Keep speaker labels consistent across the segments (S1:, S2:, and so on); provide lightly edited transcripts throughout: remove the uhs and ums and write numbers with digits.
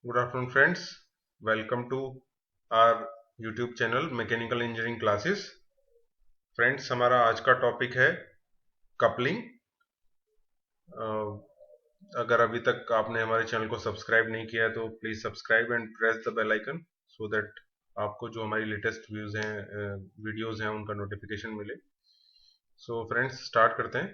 S1: Good afternoon, friends. Welcome to our YouTube channel mechanical engineering classes. Friends, हमारा आज का topic है coupling. अगर अभी तक आपने हमारे चैनल को सब्सक्राइब नहीं किया है तो please subscribe and press the bell icon so that आपको जो हमारी लेटेस्ट वीडियोज़ हैं उनका नोटिफिकेशन मिले। सो फ्रेंड्स, स्टार्ट करते हैं।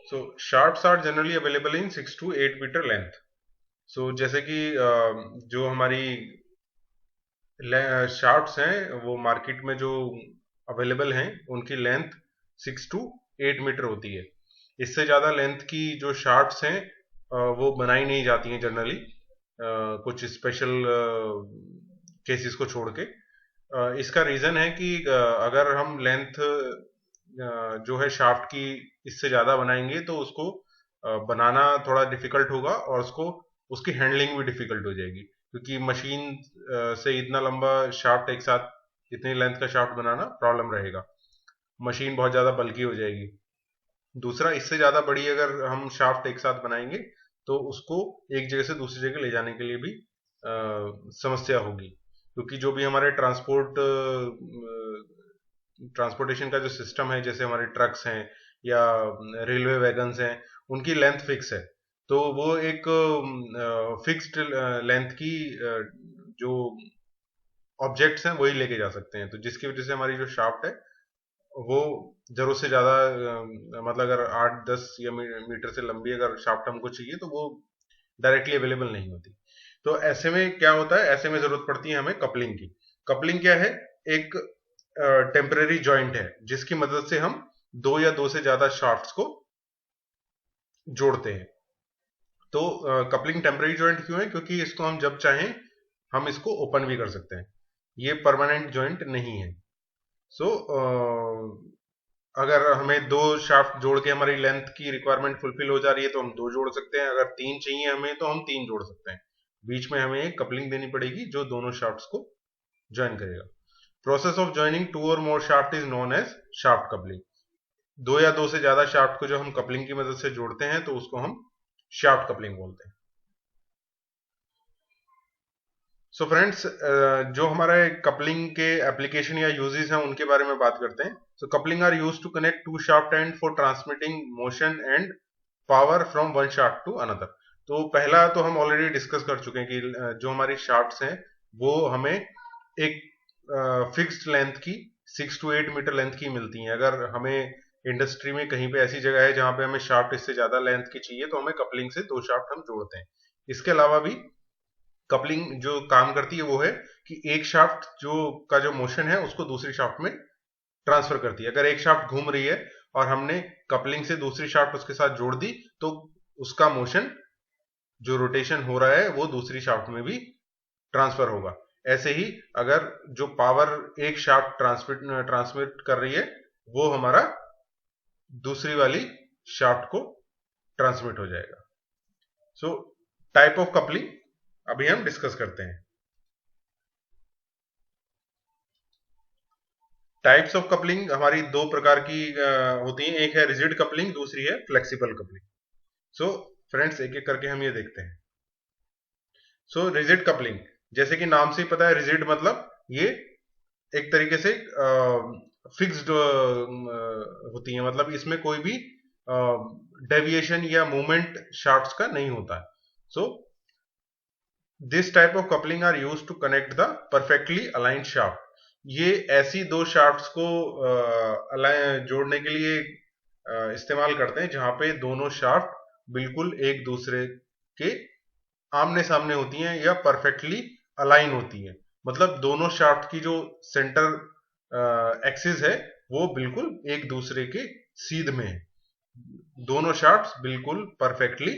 S1: So shafts are generally available in 6 to 8 metre length. So जैसे कि जो हमारी शाफ्ट्स हैं वो मार्केट में जो अवेलेबल हैं उनकी लेंथ 6 to 8 मीटर होती है। इससे ज़्यादा लेंथ की जो शाफ्ट्स हैं वो बनाई नहीं जाती हैं जनरली, कुछ स्पेशल केसेस को छोड़ के। इसका रीज़न है कि अगर हम लेंथ जो है शाफ्ट की इससे ज़्यादा बनाएंगे तो उसको बनाना थोड़ा डिफिकल्ट होगा और उसको उसकी हैंडलिंग भी डिफिकल्ट हो जाएगी, क्योंकि मशीन से इतना लंबा शाफ्ट एक साथ इतनी लेंथ का शाफ्ट बनाना प्रॉब्लम रहेगा। मशीन बहुत ज़्यादा बल्की हो जाएगी। दूसरा, इससे ज़्यादा बड़ी अगर हम शाफ्ट एक साथ बनाएंगे तो उसको एक जगह से दूसरी जगह ले जाने के लिए भी समस्या होगी, क्योंकि जो भी हमारे ट्रांसपोर्टेशन का जो सिस्टम है, जैसे हमारे ट्रक्स हैं या रेलवे वैगन्स हैं, उनकी लेंथ फिक्स है। तो वो एक फिक्स्ड लेंथ की जो ऑब्जेक्ट्स हैं वही लेके जा सकते हैं, तो जिसकी वजह से हमारी जो शाफ्ट है वो जरूरत से ज्यादा मतलब अगर 8-10 या मीटर से लंबी अगर शाफ्ट हमको चाहिए तो वो डायरेक्टली अवेलेबल नहीं होती। तो ऐसे में क्या होता है, ऐसे में जरूरत पड़ती है हमें कपलिंग की। कपलिंग क्या है? एक टेम्परेरी जॉइंट है जिसकी मदद से हम दो या दो से ज्यादा शाफ्ट्स को जोड़ते हैं। तो कपलिंग टेम्परेरी जॉइंट क्यों है? क्योंकि इसको हम जब चाहें हम इसको ओपन भी कर सकते हैं, ये परमानेंट जॉइंट नहीं है। सो अगर हमें दो शाफ्ट जोड़ के हमारी लेंथ की रिक्वायरमेंट फुलफिल हो जा रही है तो हम दो जोड़ सकते हैं, अगर तीन चाहिए हमें तो हम तीन जोड़ सकते हैं। बीच में हमें एक कपलिंग देनी पड़ेगी जो दोनों शाफ्ट्स को ज्वाइन करेगा। Process of joining two or more shaft is known as shaft coupling. दो या दो से ज्यादा शाफ्ट को जो हम कपलिंग की मदद से जोड़ते हैं तो उसको हम शाफ्ट कपलिंग बोलते हैं। सो फ्रेंड्स, जो हमारे कपलिंग के एप्लीकेशन या यूजेस हैं उनके बारे में बात करते हैं। So coupling are used to connect two shaft and for transmitting motion and power from one shaft to another. तो पहला तो हम ऑलरेडी डिस्कस कर चुके हैं कि जो हमारी शाफ्ट्स हैं वो हमें एक फिक्स्ड लेंथ की 6 to 8 मीटर लेंथ की मिलती हैं। अगर हमें इंडस्ट्री में कहीं पे ऐसी जगह है जहां पे हमें शाफ्ट इससे ज्यादा लेंथ की चाहिए तो हमें कपलिंग से दो शाफ्ट हम जोड़ते हैं। इसके अलावा भी कपलिंग जो काम करती है वो है कि एक शाफ्ट जो मोशन है उसको दूसरी शाफ्ट में ट्रांसफर करती है। अगर एक शाफ्ट घूम रही है और हमने कपलिंग से दूसरी शाफ्ट उसके साथ जोड़ दी तो उसका मोशन, जो रोटेशन हो रहा है, वो दूसरी शाफ्ट में भी ट्रांसफर होगा। ऐसे ही अगर जो पावर एक शाफ्ट ट्रांसमिट कर रही है वो हमारा दूसरी वाली शाफ्ट को ट्रांसमिट हो जाएगा। सो टाइप ऑफ कपलिंग अभी हम डिस्कस करते हैं। टाइप्स ऑफ कपलिंग हमारी दो प्रकार की होती हैं, एक है रिजिड कपलिंग, दूसरी है फ्लेक्सिबल कपलिंग। सो फ्रेंड्स, एक एक करके हम ये देखते हैं। सो रिजिड कपलिंग, जैसे कि नाम से ही पता है, रिजिड मतलब ये एक तरीके से फिक्स्ड होती है, मतलब इसमें कोई भी डेविएशन या मूवमेंट शाफ्ट्स का नहीं होता है। So this type of coupling are used to connect the perfectly aligned shaft. ये ऐसी दो शाफ्ट्स को जोड़ने के लिए इस्तेमाल करते हैं जहां पे दोनों शाफ्ट बिल्कुल एक दूसरे के आमने सामने होती हैं या परफेक्टली अलाइन होती हैं। मतलब दोनों शाफ्ट की जो सेंटर एक्सिस है वो बिल्कुल एक दूसरे के सीध में है। दोनों शाफ्ट्स बिल्कुल परफेक्टली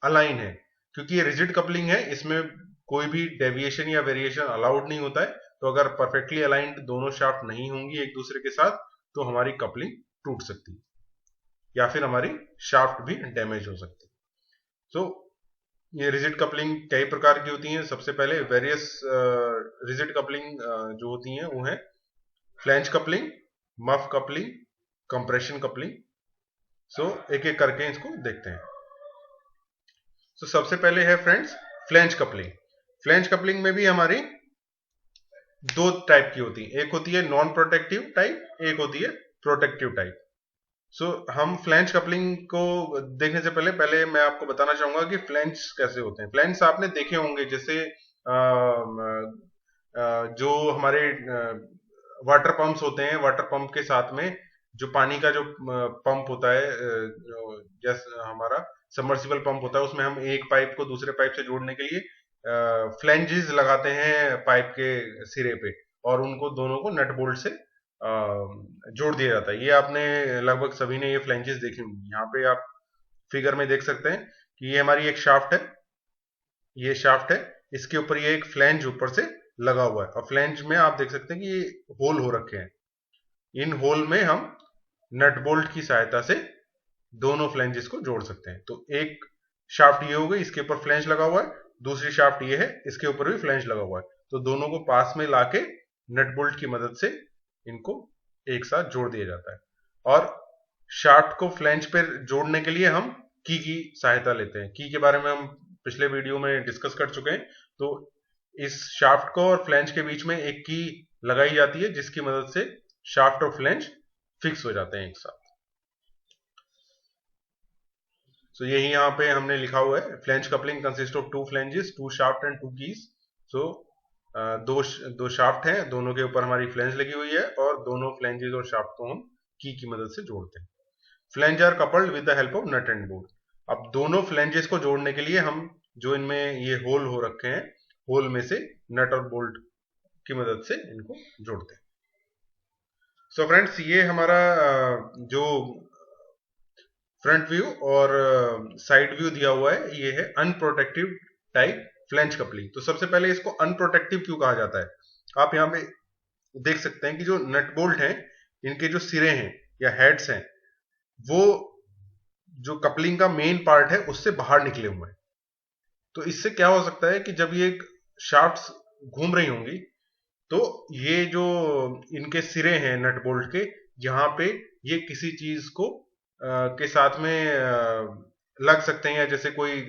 S1: अलाइन है। क्योंकि ये रिजिड कपलिंग है, इसमें कोई भी डेविएशन या वेरिएशन अलाउड नहीं होता है। तो अगर परफेक्टली अलाइंड दोनों शाफ्ट नहीं होंगी एक दूसरे के साथ तो हमारी कपलिंग टूट सकती है या फिर हमारी शाफ्ट भी डैमेज हो सकती है। सो ये रिजिड कपलिंग कई प्रकार की होती हैं। सबसे पहले वेरियस रिजिड कपलिंग जो होती हैं वो है flange coupling, muff coupling, compression coupling. So एक एक करके इसको देखते हैं। सो सबसे पहले है friends flange coupling. Flange coupling में भी हमारी दो टाइप की होती है, एक होती है नॉन प्रोटेक्टिव टाइप, एक होती है प्रोटेक्टिव टाइप। सो हम फ्लैंज कपलिंग को देखने से पहले मैं आपको बताना चाहूंगा कि फ्लैंज कैसे होते हैं। फ्लैंज आपने देखे होंगे, जैसे जो हमारे वाटर पंप्स होते हैं, वाटर पंप के साथ में जो पानी का जो पंप होता है, जैसे हमारा सबमर्सिबल पंप होता है, उसमें हम एक पाइप को दूसरे पाइप से जोड़ने के लिए फ्लैंजेस लगाते हैं पाइप के सिरे पे, और उनको दोनों को नट बोल्ट से जोड़ दिया जाता है। ये आपने लगभग सभी ने ये फ्लैंजेस देखी होंगी। यहाँ पे आप फिगर में देख सकते हैं कि ये हमारी एक शाफ्ट है, ये शाफ्ट है, इसके ऊपर ये एक फ्लैंज ऊपर से लगा हुआ है, और फ्लैंज में आप देख सकते हैं कि ये होल हो रखे हैं। इन होल में हम नट बोल्ट की सहायता से दोनों फ्लैंजेस को जोड़ सकते हैं। तो एक शाफ्ट ये हो गई, इसके ऊपर फ्लैंज लगा हुआ है, दूसरी शाफ्ट ये है, इसके ऊपर भी फ्लैंज लगा हुआ है। तो दोनों को पास में लाके नट बोल्ट की मदद से इनको एक साथ जोड़ दिया जाता है। और शाफ्ट को फ्लैंज पर जोड़ने के लिए हम की सहायता लेते हैं। की के बारे में हम पिछले वीडियो में डिस्कस कर चुके हैं। तो इस शाफ्ट को और फ्लैंज के बीच में एक की लगाई जाती है, जिसकी मदद से शाफ्ट और फ्लैंज फिक्स हो जाते हैं एक साथ। सो यही यहाँ पे हमने लिखा हुआ है, flange coupling consist of two flanges, two shaft and two keys. So दो शाफ्ट हैं, दोनों के ऊपर हमारी फ्लैंज लगी हुई है, और दोनों फ्लैंजेस और शाफ्ट को हम की मदद से जोड़ते हैं। Flange are coupled with the help of nut and bolt. अब दोनों फ्लैंजेस को जोड़ने के लिए हम जो इनमें ये होल हो रखे हैं, होल में से नट और बोल्ट की मदद से इनको जोड़ते हैं। सो फ्रेंड्स, ये हमारा जो फ्रंट व्यू और साइड व्यू दिया हुआ है, ये है अनप्रोटेक्टिव टाइप फ्लैंज कपलिंग। तो सबसे पहले इसको अनप्रोटेक्टिव क्यों कहा जाता है? आप यहाँ पे देख सकते हैं कि जो नट बोल्ट हैं, इनके जो सिरे हैं या हेड्स हैं, वो जो कपलिंग का मेन पार्ट है उससे बाहर निकले हुए हैं। तो इससे क्या हो सकता है कि जब ये शाफ्ट्स घूम रही होंगी, तो ये जो इनके सिरे हैं नट बोल्ट के, यहाँ पे ये किसी चीज को के साथ में लग सकते हैं, या जैसे कोई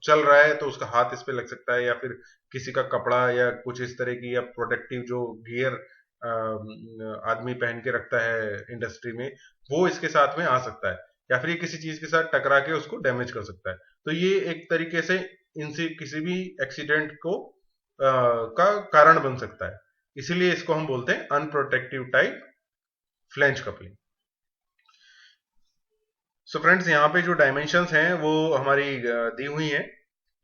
S1: चल रहा है तो उसका हाथ इस पे लग सकता है, या फिर किसी का कपड़ा या कुछ इस तरह की, या प्रोटेक्टिव जो गियर आदमी पहन के रखता है इंडस्ट्री में, वो इसके साथ में आ सकता है, या फिर ये किसी चीज के साथ टकरा के उसको डैमेज कर सकता है। तो ये एक तरीके से इनसे किसी भी एक्सीडेंट को का कारण बन सकता है। इसीलिए इसको हम बोलते हैं unprotective type flange coupling. So friends, यहाँ पे जो डायमेंशंस हैं वो हमारी दी हुई हैं।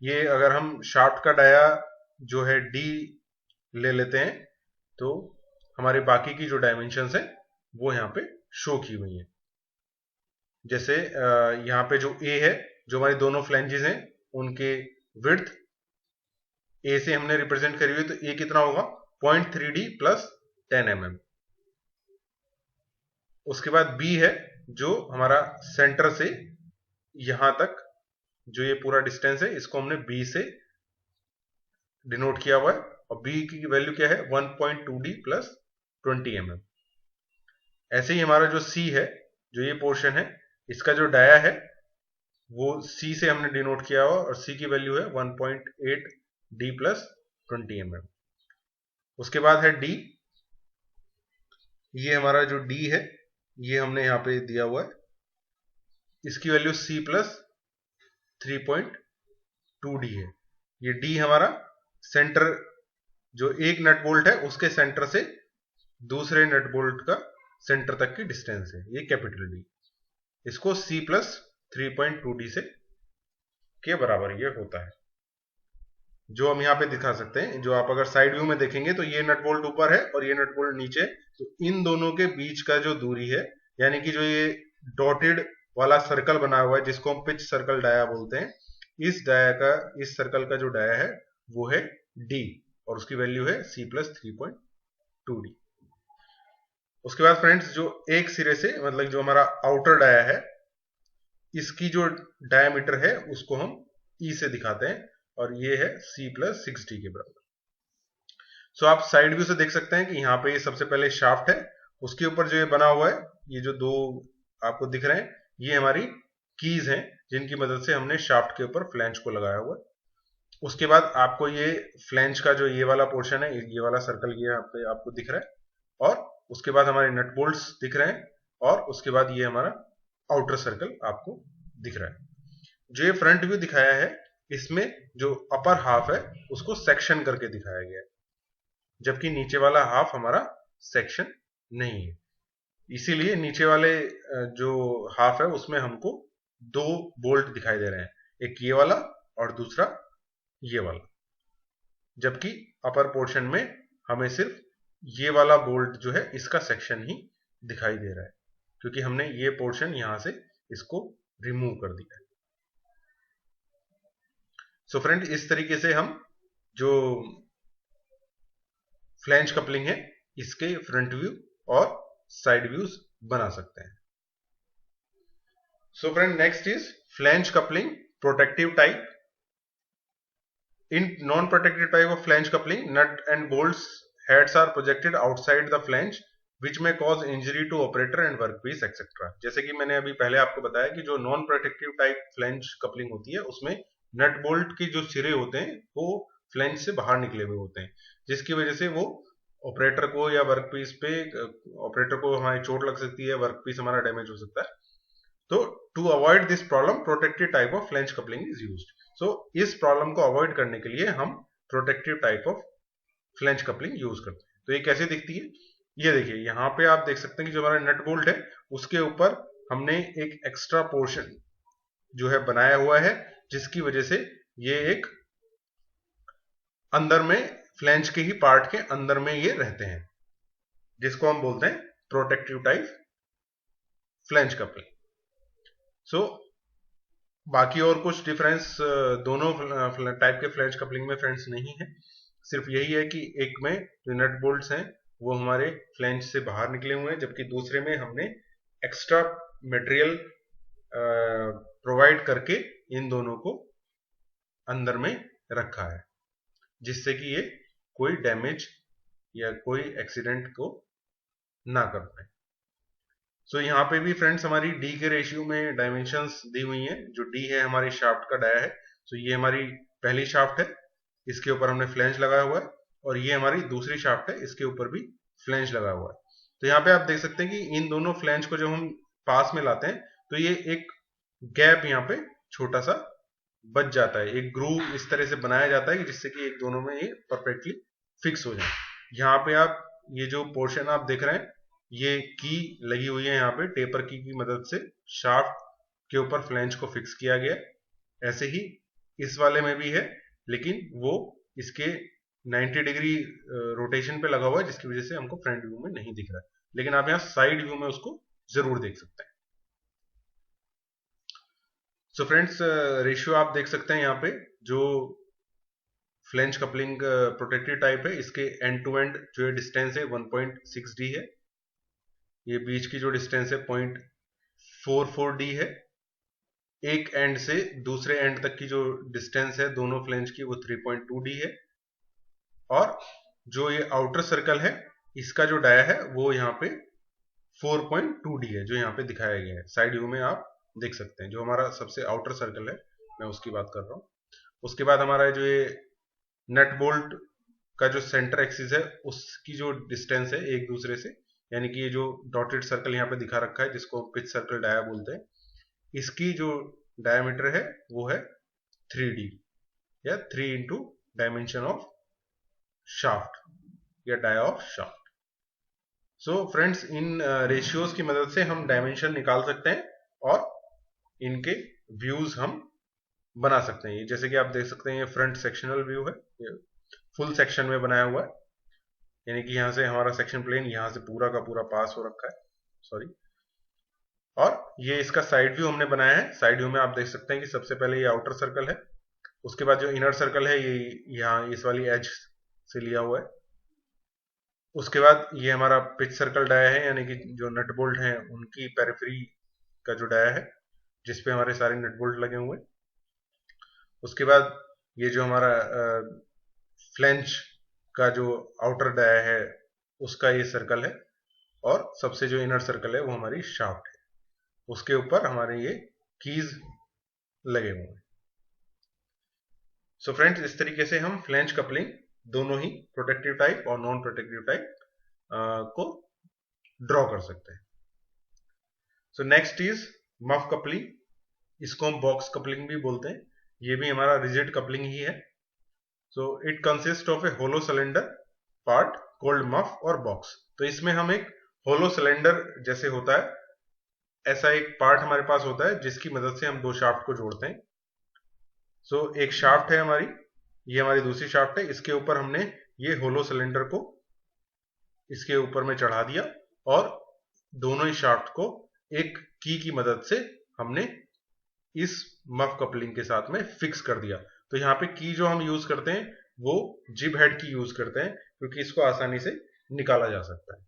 S1: ये अगर हम शाफ्ट का डाया जो है डी ले लेते हैं, तो हमारे बाकी की जो डायमेंशंस हैं वो यहाँ पे शो की हुई हैं। जैसे यहाँ पे जो ए है, जो हमारी दोनों फ्लैंजेस हैं, उनके विड्थ ए से हमने रिप्रेजेंट करी हुई, तो ए कितना होगा 0.3D प्लस 10 mm। उसके बाद बी है, जो हमारा सेंटर से यहां तक जो ये पूरा डिस्टेंस है, इसको हमने बी से डिनोट किया हुआ है, और बी की वैल्यू क्या है 1.2D प्लस 20 mm। ऐसे ही हमारा जो सी है, जो ये पोर्शन है, इसका जो डाया है वो सी से हमने डिनोट किया हुआ, और सी की वैल्यू है 1.8D प्लस 20 mm। उसके बाद है डी, ये हमारा जो डी है ये हमने यहाँ पे दिया हुआ है, इसकी वैल्यू सी प्लस 3.2D है। ये डी हमारा सेंटर, जो एक नट बोल्ट है उसके सेंटर से दूसरे नट बोल्ट का सेंटर तक की डिस्टेंस है, ये कैपिटल डी। इसको सी प्लस 3.2D से के बराबर ये होता है, जो हम यहाँ पे दिखा सकते हैं। जो आप अगर साइड व्यू में देखेंगे तो ये नट बोल्ट ऊपर है और ये नट बोल्ट नीचे, तो इन दोनों के बीच का जो दूरी है, यानी कि जो ये डॉटेड वाला सर्कल बना हुआ है, जिसको हम पिच सर्कल डाया बोलते हैं, इस सर्कल का जो डाया है वो है डी, और उसकी वैल्यू है सी प्लस 3.2D। उसके बाद फ्रेंड्स, जो एक सिरे से, मतलब जो हमारा आउटर डाया है, इसकी जो डायमीटर है उसको हम ई से दिखाते हैं, और ये है सी प्लस 6D के बराबर। सो आप साइड व्यू से देख सकते हैं कि यहाँ पे ये सबसे पहले शाफ्ट है, उसके ऊपर जो ये बना हुआ है, ये जो दो आपको दिख रहे हैं, ये हमारी कीज हैं जिनकी मदद से हमने शाफ्ट के ऊपर फ्लैंज को लगाया हुआ है। उसके बाद आपको ये फ्लैंज का जो ये वाला पोर्शन है, ये वाला सर्कल ये यहाँ पे आपको दिख रहा है, और उसके बाद हमारे नट बोल्ट्स दिख रहे हैं, और उसके बाद ये हमारा आउटर सर्कल आपको दिख रहा है। जो ये फ्रंट व्यू दिखाया है, इसमें जो अपर हाफ है उसको सेक्शन करके दिखाया गया है, जबकि नीचे वाला हाफ हमारा सेक्शन नहीं है। इसीलिए नीचे वाले जो हाफ है उसमें हमको दो बोल्ट दिखाई दे रहे हैं, एक ये वाला और दूसरा ये वाला, जबकि अपर पोर्शन में हमें सिर्फ ये वाला बोल्ट जो है इसका सेक्शन ही दिखाई दे रहा है, क्योंकि हमने ये पोर्शन यहां से इसको रिमूव कर दिया है। सो फ्रेंड, इस तरीके से हम जो फ्लैंज कपलिंग है इसके फ्रंट व्यू और साइड व्यूज बना सकते हैं। So friend, next is flange coupling protective type. In non-protected type of flange coupling, nut and bolts heads are projected outside the flange, which may cause injury to operator and workpiece etc. जैसे कि मैंने अभी पहले आपको बताया कि जो non protective type flange coupling होती है उसमें नट बोल्ट के जो सिरे होते हैं वो फ्लैंज से बाहर निकले हुए होते हैं, जिसकी वजह से वो ऑपरेटर को या वर्कपीस पे ऑपरेटर को हमारी चोट लग सकती है, वर्कपीस हमारा डैमेज हो सकता है। तो to avoid this problem protective type of flange coupling is used. So इस प्रॉब्लम को अवॉइड करने के लिए हम protective type of flange coupling use करते हैं। तो ये कैसे दिखती है, ये देखिए यहाँ पे आप देख सकते हैं कि जो हमारा नट बोल्ट है उसके ऊपर हमने एक एक्स्ट्रा पोर्शन जो है बनाया हुआ है, जिसकी वजह से ये एक अंदर में फ्लैंज के ही पार्ट के अंदर में ये रहते हैं, जिसको हम बोलते हैं प्रोटेक्टिव टाइप फ्लैंज कपलिंग। सो बाकी और कुछ डिफरेंस दोनों टाइप के फ्लैंज कपलिंग में फ्रेंड्स नहीं है, सिर्फ यही है कि एक में जो नट बोल्ट्स हैं वो हमारे फ्लैंज से बाहर निकले हुए हैं, जबकि दूसरे में हमने एक्स्ट्रा मटेरियल प्रोवाइड करके इन दोनों को अंदर में रखा है, जिससे कि ये कोई डैमेज या कोई एक्सीडेंट को ना कर पाए। सो यहाँ पे भी फ्रेंड्स हमारी डी के रेशियो में डायमेंशंस दी हुई हैं। जो डी है हमारी शाफ्ट का डाया है, सो ये हमारी पहली शाफ्ट है, इसके ऊपर हमने फ्लैंज लगाया हुआ है, और ये हमारी दूसरी शाफ्ट है, इसके ऊपर भी फ्लैंज लगा हुआ है। तो यहाँ पे आप देख सकते हैं कि इन दोनों फ्लैंज को जब हम पास में लाते हैं तो ये एक गैप यहाँ पे छोटा सा बच जाता है, एक ग्रूव इस तरह से बनाया जाता है कि जिससे कि एक दोनों में ये परफेक्टली फिक्स हो जाए। यहाँ पे आप ये जो पोर्शन आप देख रहे हैं, ये की लगी हुई है, यहाँ पे टेपर की मदद से शाफ्ट के ऊपर फ्लैंज को फिक्स किया गया। ऐसे ही इस वाले में भी है, लेकिन वो इसके 90 डिग्री रोटेशन पे लगा हुआ है, जिसकी वजह से हमको फ्रंट व्यू में नहीं दिख रहा है, लेकिन आप यहाँ साइड व्यू में उसको जरूर देख सकते हैं। सो फ्रेंड्स, रेशियो आप देख सकते हैं यहाँ पे, जो फ्लैंज कपलिंग प्रोटेक्टिव टाइप है इसके एंड टू एंड जो डिस्टेंस है 1.6 डी है, ये बीच की जो डिस्टेंस है 0.44 डी है, एक एंड से दूसरे एंड तक की जो डिस्टेंस है दोनों फ्लैंज की वो 3.2 डी है, और जो ये आउटर सर्कल है इसका जो डाया है वो यहाँ पे 4.2 डी है, जो यहाँ पे दिखाया गया है। साइड व्यू में आप देख सकते हैं, जो हमारा सबसे आउटर सर्कल है मैं उसकी बात कर रहा हूँ। उसके बाद हमारा जो ये नट बोल्ट का जो सेंटर एक्सिस है उसकी जो डिस्टेंस है एक दूसरे से, यानी कि ये जो डॉटेड सर्कल यहाँ पे दिखा रखा है जिसको पिच सर्कल डाया बोलते हैं, इसकी जो डायमीटर है वो है 3D या 3 इंटू डायमेंशन ऑफ शाफ्ट या dia of shaft. So friends, इन रेशियोज की मदद से हम डायमेंशन निकाल सकते हैं और इनके व्यूज हम बना सकते हैं। जैसे कि आप देख सकते हैं ये फ्रंट सेक्शनल व्यू है, ये फुल सेक्शन में बनाया हुआ है, यानी कि यहाँ से हमारा सेक्शन प्लेन यहाँ से पूरा का पूरा पास हो रखा है, सॉरी। और ये इसका साइड व्यू हमने बनाया है। साइड व्यू में आप देख सकते हैं कि सबसे पहले ये आउटर सर्कल है, उसके बाद जो इनर सर्कल है ये यहाँ इस वाली एज से लिया हुआ है, उसके बाद ये हमारा पिच सर्कल डाया है, यानी कि जो नट बोल्ट हैं उनकी पेरिफेरी का जो डाया है जिसपे हमारे सारे नट बोल्ट लगे हुए हैं। उसके बाद ये जो हमारा फ्लैंज का जो आउटर डाया है उसका ये सर्कल है, और सबसे जो इनर सर्कल है वो हमारी शाफ्ट है। उसके ऊपर हमारे ये कीज लगे हुए हैं। सो फ्रेंड्स, इस तरीके से हम फ्लैंज कपलिंग दोनों ही प्रोटेक्टिव टाइप और नॉन प्रोटेक्टिव टाइप को ड्रॉ कर सकते हैं। So next is muff coupling, इसको हम बॉक्स कपलिंग भी बोलते हैं। ये भी हमारा रिजिड कपलिंग ही है। So it consist of a hollow cylinder part called muff और बॉक्स। तो इसमें हम एक होलो सिलेंडर जैसे होता है ऐसा एक पार्ट हमारे पास होता है जिसकी मदद से हम दो शाफ्ट को जोड़ते हैं। सो एक शाफ्ट है हमारी, ये हमारी दूसरी शाफ्ट है, इसके ऊपर हमने ये होलो सिलेंडर को इसके ऊपर में चढ़ा दिया और दोनों ही शाफ्ट को एक की मदद से हमने इस मफ कपलिंग के साथ में फिक्स कर दिया। तो यहाँ पे की जो हम यूज करते हैं वो जिब हेड की यूज करते हैं क्योंकि इसको आसानी से निकाला जा सकता है।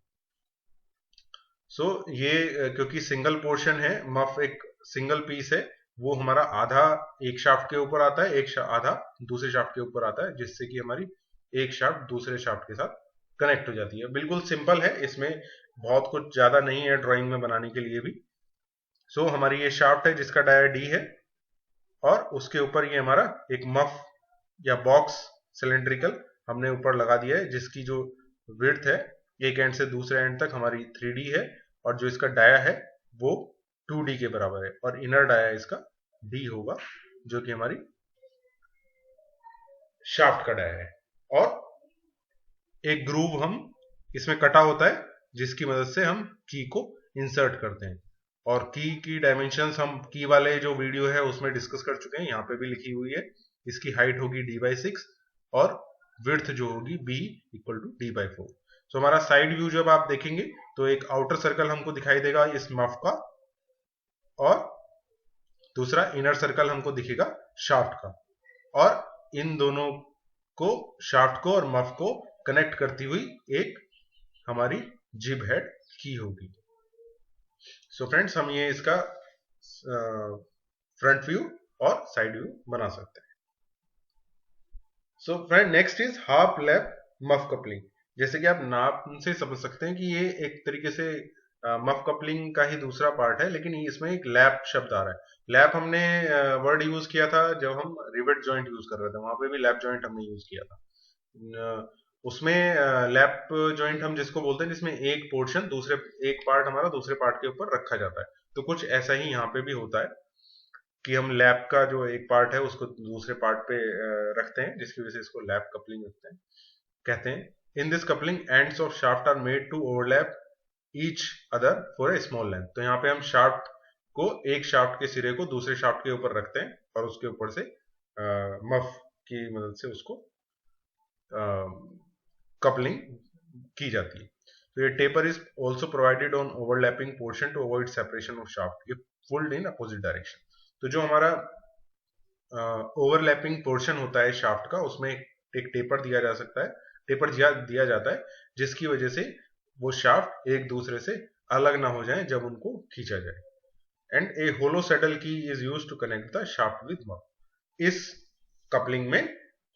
S1: सो ये क्योंकि सिंगल पोर्शन है, मफ एक सिंगल पीस है, वो हमारा आधा एक शाफ्ट के ऊपर आता है, आधा दूसरे शाफ्ट के ऊपर आता है, जिससे कि हमारी एक शाफ्ट दूसरे शाफ्ट के साथ कनेक्ट हो जाती है। बिल्कुल सिंपल है, इसमें बहुत कुछ ज्यादा नहीं है ड्राइंग में बनाने के लिए भी। सो हमारी ये शाफ्ट है जिसका डाया डी है और उसके ऊपर ये हमारा एक मफ या बॉक्स सिलेंड्रिकल हमने ऊपर लगा दिया है जिसकी जो विड्थ है एक एंड से दूसरे एंड तक हमारी 3D है और जो इसका डाया है वो 2D के बराबर है और इनर डाया इसका D होगा जो कि हमारी शाफ्ट का डाया है। और एक ग्रूव हम इसमें कटा होता है जिसकी मदद से हम की को इंसर्ट करते हैं। और की डायमेंशंस हम की वाले जो वीडियो है उसमें डिस्कस कर चुके हैं, यहाँ पे भी लिखी हुई है। इसकी हाइट होगी d/6 और विड्थ जो होगी b इक्वल टू d/4। सो हमारा साइड व्यू जब आप देखेंगे तो एक आउटर सर्कल हमको दिखाई देगा इस मफ का और दूसरा इनर सर्कल हमको दिखेगा शाफ्ट का, और इन दोनों को शाफ्ट को और मफ को कनेक्ट करती हुई एक हमारी जिब हेड की होगी। सो फ्रेंड्स, हम ये इसका फ्रंट व्यू और साइड व्यू बना सकते हैं। So friend, next is half lap muff coupling. जैसे कि आप नाम से समझ सकते हैं कि ये एक तरीके से मफ कपलिंग का ही दूसरा पार्ट है, लेकिन इसमें एक लैप शब्द आ रहा है। लैप हमने वर्ड यूज किया था जब हम रिवेट जॉइंट यूज कर रहे थे, वहां पे भी लैप जॉइंट हमने यूज किया था। उसमें लैप जॉइंट हम जिसको बोलते हैं जिसमें एक पोर्शन दूसरे एक पार्ट हमारा दूसरे पार्ट के ऊपर रखा जाता है। तो कुछ ऐसा ही यहाँ पे भी होता है कि हम लैप का जो एक पार्ट है उसको दूसरे पार्ट पे रखते हैं, जिसकी वजह से इसको लैप कपलिंग कहते हैं। In this coupling ends of shaft are made to overlap each other for a small length. तो यहाँ पे हम शाफ्ट को एक शाफ्ट के सिरे को दूसरे शाफ्ट के ऊपर रखते हैं और उसके ऊपर से मफ की मदद से उसको कपलिंग की जाती है। तो ये taper is also provided on overlapping portion to avoid separation of shaft if pulled in opposite direction. तो जो हमारा ओवरलैपिंग पोर्शन होता है शाफ्ट का, उसमें एक टेपर दिया जा सकता है, टेपर दिया जाता है जिसकी वजह से वो शाफ्ट एक दूसरे से अलग ना हो जाए जब उनको खींचा जाए। And a hollow saddle key is used to connect the shaft with muff. इस कपलिंग में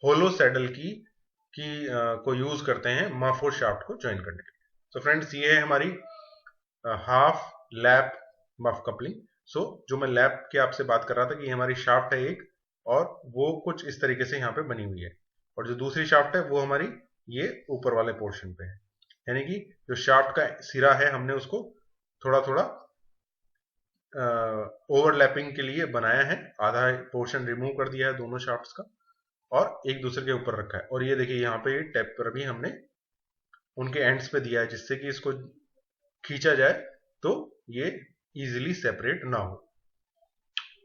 S1: होलो सैडल की को यूज करते हैं मफ और शाफ्ट को ज्वाइन करने के लिए। तो फ्रेंड्स, ये है हमारी हाफ लैप मफ कपलिंग। सो जो मैं लैप के आपसे बात कर रहा था कि हमारी शाफ्ट है एक और वो कुछ इस तरीके से यहाँ पे बनी हुई है, और जो दूसरी शाफ्ट है वो हमारी ये ऊपर वाले पोर्शन पे है। यानी कि जो शाफ्ट का सिरा है हमने उसको थोड़ा थोड़ा ओवरलैपिंग के लिए बनाया है, आधा पोर्शन रिमूव कर दिया है दोनों शाफ्ट्स का और एक दूसरे के ऊपर रखा है। और ये देखिए यहाँ पे टेप पर भी हमने उनके एंड्स पे दिया है जिससे कि इसको खींचा जाए तो ये इजीली सेपरेट ना हो।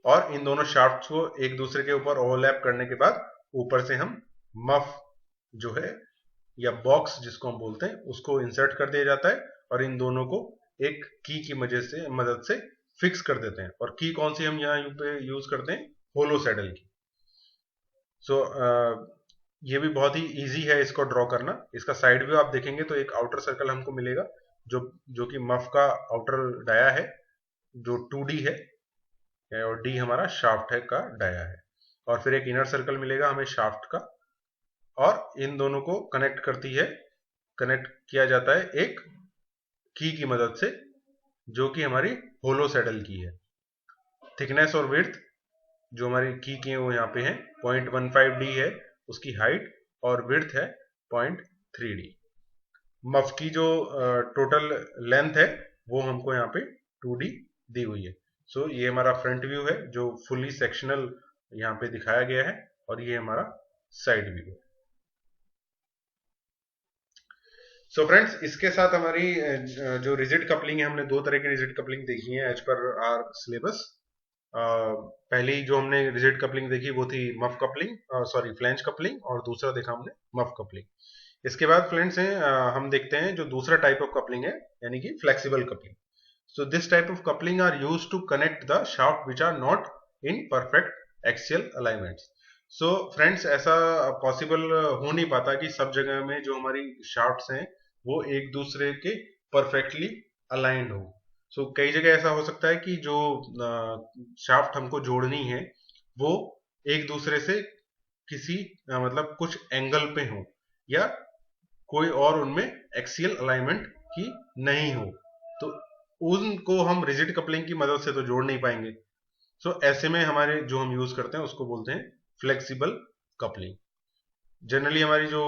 S1: और इन दोनों शाफ्ट्स को एक दूसरे के ऊपर ओवरलैप करने के बाद ऊपर से हम मफ जो है या बॉक्स जिसको हम बोलते हैं उसको इंसर्ट कर दिया जाता है और इन दोनों को एक की मदद से फिक्स कर देते हैं। और की कौन सी हम यहाँ पे यूज करते हैं? होलो सैडल की। सो ये भी बहुत ही इजी है इसको ड्रॉ करना। इसका साइड व्यू आप देखेंगे तो एक आउटर सर्कल हमको मिलेगा जो कि मफ का आउटर डाया है जो 2D है और D हमारा शाफ्ट है का डाया है, और फिर एक इनर सर्कल मिलेगा हमें शाफ्ट का, और इन दोनों को कनेक्ट किया जाता है एक की मदद से जो कि हमारी होलो सैडल की है। थिकनेस और विड्थ जो हमारी की है वो यहाँ पे है 0.15D है उसकी हाइट, और विड्थ है 0.3D। मफ की जो टोटल लेंथ है वो हमको यहाँ पे 2D दी हुई है। सो ये हमारा फ्रंट व्यू है जो फुली सेक्शनल यहाँ पे दिखाया गया है, और ये हमारा साइड व्यू है। सो फ्रेंड्स, इसके साथ हमारी जो रिजिड कपलिंग है, हमने दो तरह की रिजिड कपलिंग देखी है एज पर आर सिलेबस। पहली जो हमने रिजिड कपलिंग देखी वो थी muff coupling, sorry flange coupling, और दूसरा देखा हमने मफ कपलिंग। इसके बाद फ्रेंड्स हैं हम देखते हैं जो दूसरा टाइप ऑफ कपलिंग है, यानी कि flexible coupling. So this type of coupling are used to connect the shaft which are not in perfect axial alignments. So friends, ऐसा पॉसिबल हो नहीं पाता कि सब जगह में जो हमारी शाफ्ट्स हैं वो एक दूसरे के परफेक्टली अलाइंड हो। सो कई जगह ऐसा हो सकता है कि जो शाफ्ट हमको जोड़नी है वो एक दूसरे से किसी मतलब कुछ एंगल पे हो, या कोई और उनमें एक्सियल अलाइनमेंट की नहीं हो, तो उनको हम रिजिड कपलिंग की मदद से तो जोड़ नहीं पाएंगे। सो ऐसे में हमारे जो हम यूज करते हैं उसको बोलते हैं फ्लेक्सिबल कपलिंग। जनरली हमारी जो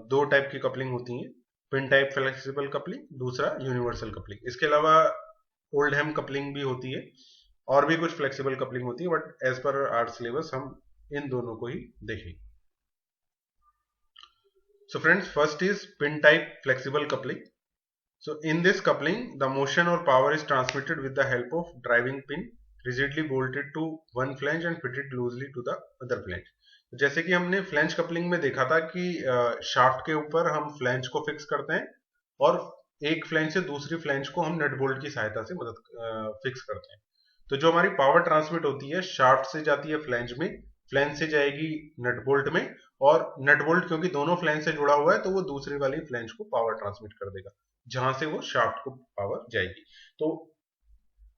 S1: दो टाइप की कपलिंग होती है, पिन टाइप फ्लेक्सिबल कपलिंग, दूसरा यूनिवर्सल कपलिंग। इसके अलावा ओल्ड हेम कपलिंग भी होती है, और भी कुछ फ्लेक्सिबल कपलिंग होती है, but as per our syllabus हम इन दोनों को ही देखेंगे। So friends, first is pin type flexible coupling. So in this coupling, the motion or power is transmitted with the help of driving pin rigidly bolted to one flange and fitted loosely to the other flange. जैसे कि हमने flange coupling में देखा था कि shaft के ऊपर हम फ्लैंज को फिक्स करते हैं, और एक फ्लैंज से दूसरी फ्लैंज को हम नट बोल्ट की सहायता से फिक्स करते हैं। तो जो हमारी पावर ट्रांसमिट होती है शाफ्ट से जाती है फ्लैंज में, फ्लैंज से जाएगी नट बोल्ट में, और नट बोल्ट क्योंकि दोनों फ्लैंज से जुड़ा हुआ है तो वो दूसरी वाली फ्लैंज को पावर ट्रांसमिट कर देगा जहां से वो शाफ्ट को पावर जाएगी। तो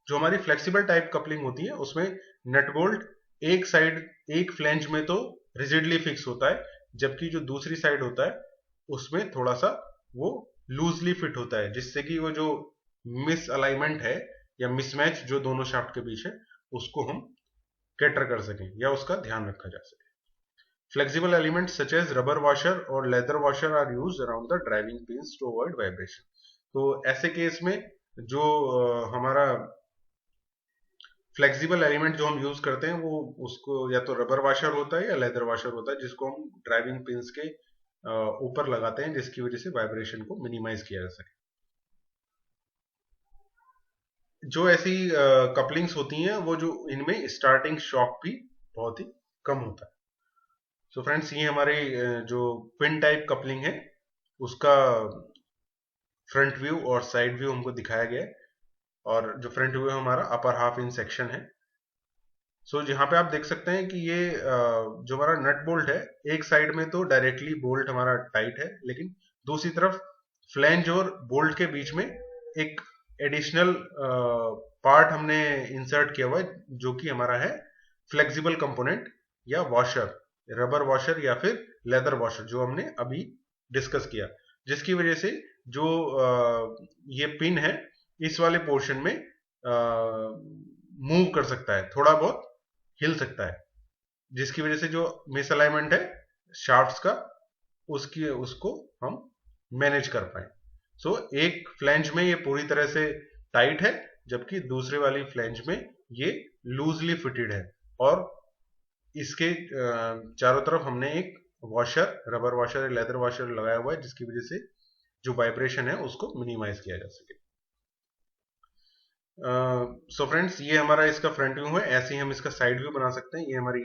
S1: जो हमारी फ्लेक्सिबल टाइप कपलिंग होती है उसमें नट बोल्ट एक साइड, एक फ्लैंज में तो रिजिडली फिक्स होता है, जबकि जो दूसरी साइड होता है उसमें थोड़ा सा वो लूजली फिट होता है, जिससे कि वो जो मिस अलाइनमेंट है या मिसमैच जो दोनों शाफ्ट के बीच है उसको हम कैटर कर सकें या उसका ध्यान रखा जा सके। Flexible elements such as rubber washer or leather washer are used around the driving pins to avoid vibration. तो ऐसे केस में जो हमारा फ्लेक्सिबल एलिमेंट जो हम यूज करते हैं वो उसको या तो रबर वाशर होता है या लेदर वाशर होता है, जिसको हम ड्राइविंग पिंस के ऊपर लगाते हैं, जिसकी वजह से वाइब्रेशन को मिनिमाइज किया जा सके। जो ऐसी कपलिंग्स होती हैं वो जो इनमें स्टार्टिंग शॉक भी बहुत ही कम होता है। सो फ्रेंड्स, ये हमारे जो पिन टाइप कपलिंग है उसका फ्रंट व्यू और साइड व्यू हमको दिखाया गया है, और जो फ्रंट व्यू है हमारा अपर हाफ इन सेक्शन है। सो यहाँ पे आप देख सकते हैं कि ये जो हमारा नट बोल्ट है, एक साइड में तो डायरेक्टली बोल्ट हमारा टाइट है, लेकिन दूसरी तरफ फ्लैंज और बोल्ट के बीच में एक एडिशनल पार्ट हमने इंसर्ट किया हुआ है, जो कि हमारा है फ्लेक्सिबल कंपोनेंट या वॉशर, रबर वॉशर या फिर लेदर वॉशर, जो हमने अभी डिस्कस किया, जिसकी वजह से जो ये पिन है इस वाले पोर्शन में मूव कर सकता है, थोड़ा बहुत हिल सकता है, जिसकी वजह से जो मिसअलाइनमेंट है शाफ्ट्स का उसको हम मैनेज कर पाए। सो एक फ्लैंज में ये पूरी तरह से टाइट है, जबकि दूसरे वाली फ्लैंज में ये लूजली फिटेड है, और इसके चारों तरफ हमने एक वॉशर, रबर वॉशर या लेदर वॉशर लगाया हुआ है, जिसकी वजह से जो वाइब्रेशन है उसको मिनिमाइज किया जा सके। सो फ्रेंड्स, ये हमारा इसका फ्रंट व्यू है। ऐसे ही हम इसका साइड व्यू बना सकते हैं। ये हमारी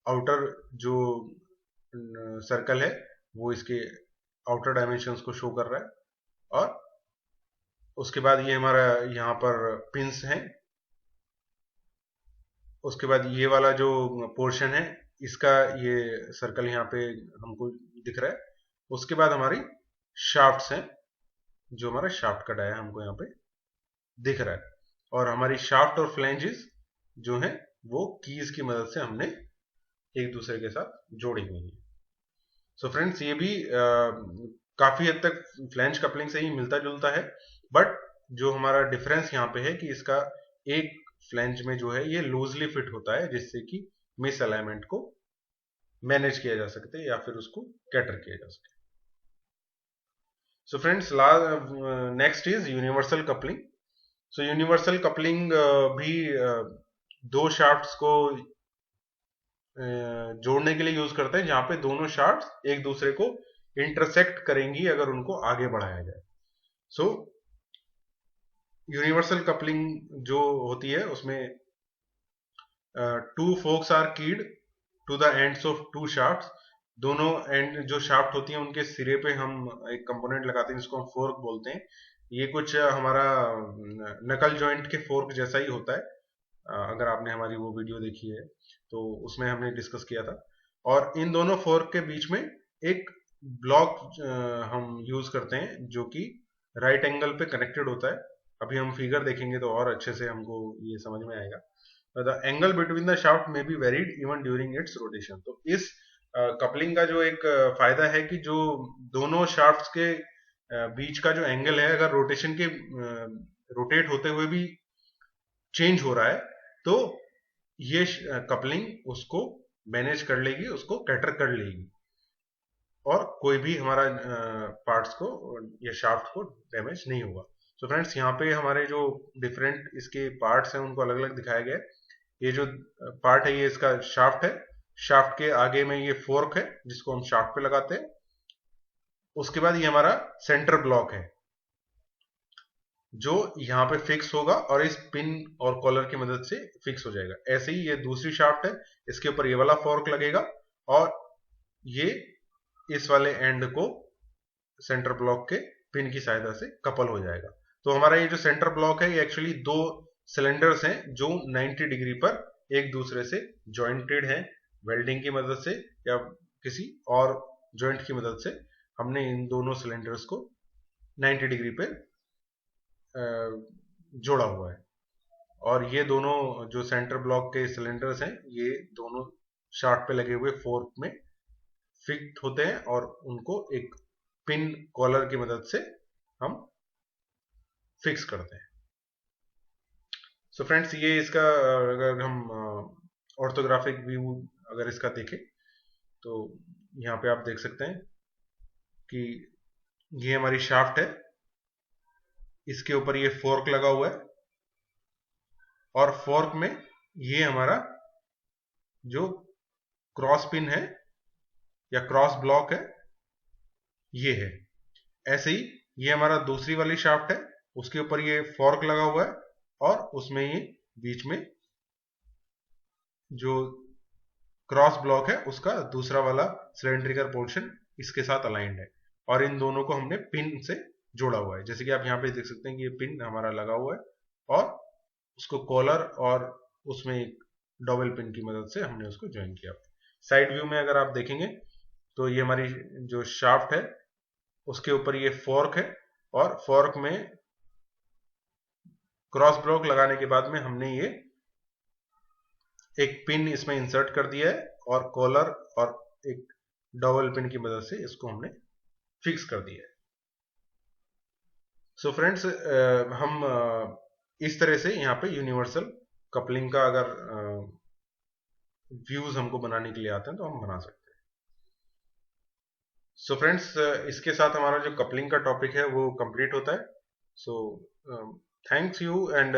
S1: आउटर जो सर्कल है वो इसके आउटर डायमेंशंस को शो कर रहा है, और उसके बाद ये हमारा यहाँ पर पिंस हैं, उसके बाद ये वाला जो पोर्शन है इसका ये सर्कल यहाँ पे हमको दिख रहा है। उसके बाद हमारी शाफ्ट्स हैं, जो हमारा शाफ्ट का डाया हमको यहाँ पे दिख रहा है, और हमारी शाफ्ट और फ्लैंजेस जो है वो कीज की मदद से हमने एक दूसरे के साथ जोड़ी हुई है। सो फ्रेंड्स, ये भी काफी हद तक फ्लैंज कपलिंग से ही मिलता जुलता है, बट जो हमारा डिफरेंस यहाँ पे है कि इसका एक फ्लैंज में जो है ये लूजली फिट होता है, जिससे कि मिस अलाइनमेंट को मैनेज किया जा सकते हैं या फिर उसको कैटर किया जा सके। So friends, next is universal coupling. So universal coupling भी दो शाफ्ट्स को जोड़ने के लिए यूज करते हैं, जहां पे दोनों शाफ्ट्स एक दूसरे को इंटरसेक्ट करेंगी अगर उनको आगे बढ़ाया जाए। सो यूनिवर्सल कपलिंग जो होती है उसमें two forks are keyed to the ends of two shafts. दोनों एंड जो शाफ्ट होती हैं उनके सिरे पे हम एक कंपोनेंट लगाते हैं जिसको हम फोर्क बोलते हैं। ये कुछ हमारा नकल जॉइंट के फोर्क जैसा ही होता है। अगर आपने हमारी वो वीडियो देखी है तो उसमें हमने डिस्कस किया था। और इन दोनों फोर्क के बीच में एक ब्लॉक हम यूज करते हैं जो कि राइट एंगल पे कनेक्टेड होता है। अभी हम फिगर देखेंगे तो और अच्छे से हमको ये समझ में आएगा। The angle between the shaft may be varied even during its rotation. तो इस कपलिंग का जो एक फायदा है कि जो दोनों शाफ्ट्स के बीच का जो एंगल है, अगर रोटेशन के रोटेट होते हुए भी चेंज हो रहा है तो ये कपलिंग उसको मैनेज कर लेगी, उसको कैटर कर लेगी और कोई भी हमारा पार्ट्स को या शाफ्ट को डैमेज नहीं होगा। तो फ्रेंड्स, यहाँ पे हमारे जो डिफरेंट इसके पार्ट्स हैं उनको अलग अलग दिखाया गया है। ये जो पार्ट है ये इसका शाफ्ट है। शाफ्ट के आगे में ये फोर्क है जिसको हम शाफ्ट पे लगाते हैं। उसके बाद ये हमारा सेंटर ब्लॉक है जो यहाँ पे फिक्स होगा और इस पिन और कॉलर की मदद से फिक्स हो जाएगा। ऐसे ही ये दूसरी शाफ्ट है, इसके ऊपर ये वाला फोर्क लगेगा और ये इस वाले एंड को सेंटर ब्लॉक के पिन की सहायता से कपल हो जाएगा। तो हमारा ये जो सेंटर ब्लॉक है ये एक्चुअली दो सिलेंडर्स हैं जो 90 डिग्री पर एक दूसरे से ज्वाइंटेड हैं। वेल्डिंग की मदद से या किसी और जॉइंट की मदद से हमने इन दोनों सिलेंडर्स को 90 डिग्री पे जोड़ा हुआ है। और ये दोनों जो सेंटर ब्लॉक के सिलेंडर्स हैं ये दोनों शाफ्ट पे लगे हुए फोर्क में फिक्स होते हैं और उनको एक पिन कॉलर की मदद से हम फिक्स करते हैं। सो फ्रेंड्स, ये इसका अगर हम ऑर्थोग्राफिक व्यू अगर इसका देखें तो यहाँ पे आप देख सकते हैं कि ये हमारी शाफ्ट है, इसके ऊपर ये फोर्क लगा हुआ है और फोर्क में ये हमारा जो क्रॉस पिन है या क्रॉस ब्लॉक है ये है। ऐसे ही ये हमारा दूसरी वाली शाफ्ट है, उसके ऊपर ये फोर्क लगा हुआ है और उसमें ये बीच में जो क्रॉस ब्लॉक है उसका दूसरा वाला सिलेंड्रिकल पोर्शन इसके साथ अलाइंड है और इन दोनों को हमने पिन से जोड़ा हुआ है। जैसे कि आप यहाँ पे देख सकते हैं कि ये पिन हमारा लगा हुआ है और उसको कॉलर और उसमें एक डबल पिन की मदद से हमने उसको ज्वाइन किया। साइड व्यू में अगर आप देखेंगे तो ये हमारी जो शाफ्ट है उसके ऊपर ये फोर्क है और फोर्क में क्रॉस ब्लॉक लगाने के बाद में हमने ये एक पिन इसमें इंसर्ट कर दिया है और कॉलर और एक डबल पिन की मदद से इसको हमने फिक्स कर दिया है। सो फ्रेंड्स, हम इस तरह से यहाँ पे यूनिवर्सल कपलिंग का अगर व्यूज हमको बनाने के लिए आते हैं तो हम बना सकते हैं। सो फ्रेंड्स, इसके साथ हमारा जो कपलिंग का टॉपिक है वो कंप्लीट होता है। So thanks you and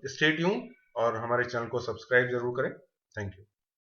S1: stay tune और हमारे चैनल को सब्सक्राइब जरूर करें। Thank you.